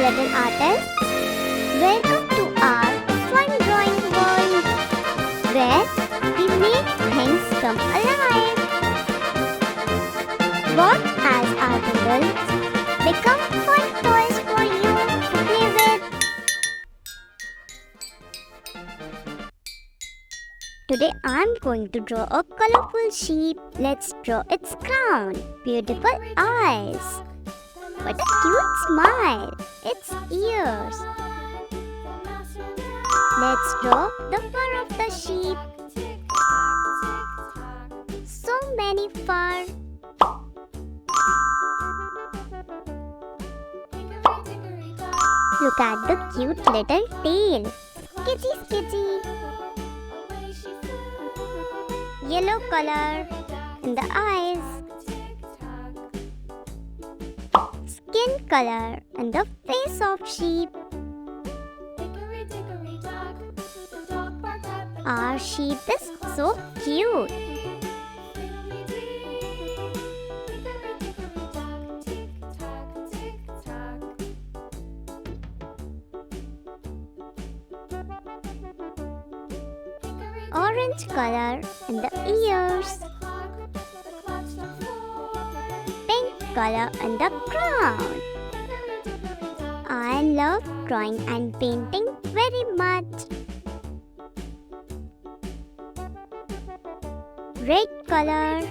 little artists. Welcome to our fun drawing world, where we make things come alive. Watch as our doodles become fun toys for you to play with. Today I'm going to draw a colorful sheep. Let's draw its crown, beautiful eyes. What a cute smile! Its ears. Let's draw the fur of the sheep. So many fur. Look at the cute little tail. Skitchy, skitchy. Yellow color in the eyes. Skin color and the face of sheep. Our sheep is so cute. Orange color in the ears. Pink color in the crown. I love drawing and painting very much. Red color.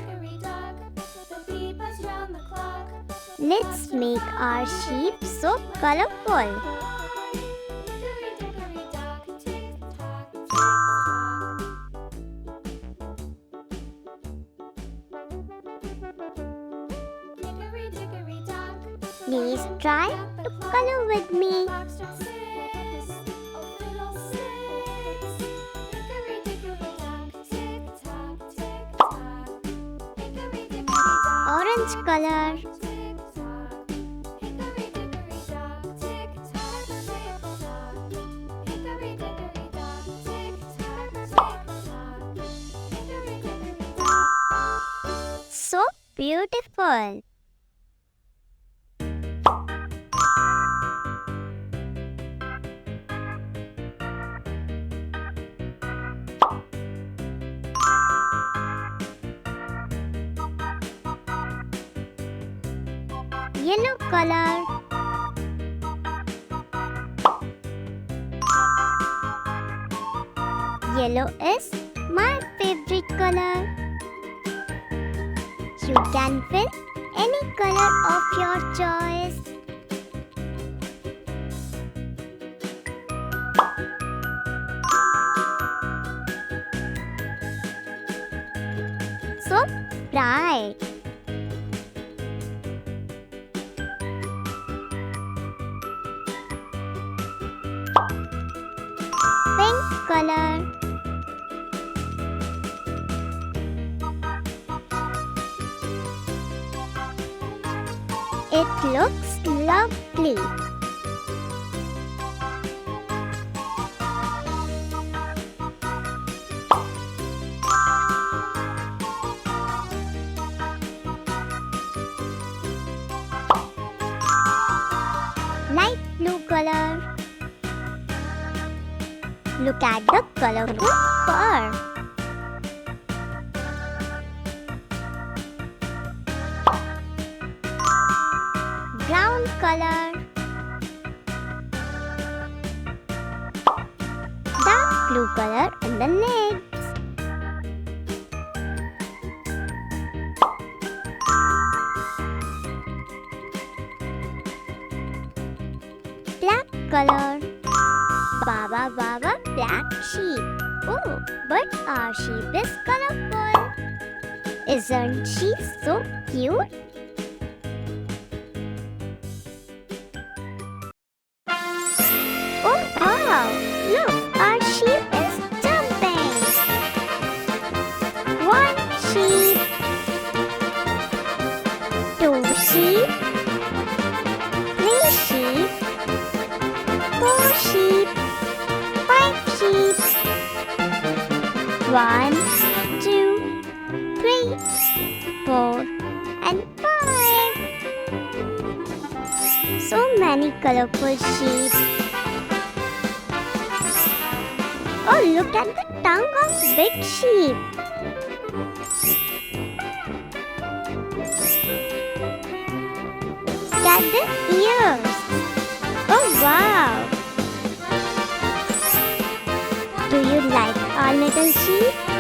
Let's make our sheep so colorful. Please try to color with me. Orange color. So beautiful. Yellow color. Yellow is my favorite color. You can fill any color of your choice. So bright. Pink color. It looks lovely. Light blue color. Look at the colorful fur. Brown color. Dark blue color in the legs. Black color. Baba Baba black sheep. Oh, but our sheep is colorful. Isn't she so cute? Oh wow! Look, our sheep is jumping. One sheep. Two sheep. Three sheep. Four sheep. Five sheep. 1, 2, 3, 4, and 5. So many colorful sheep. Oh, look at the tongue of big sheep. Look at the ears. Oh, wow. Do you like our little sheep?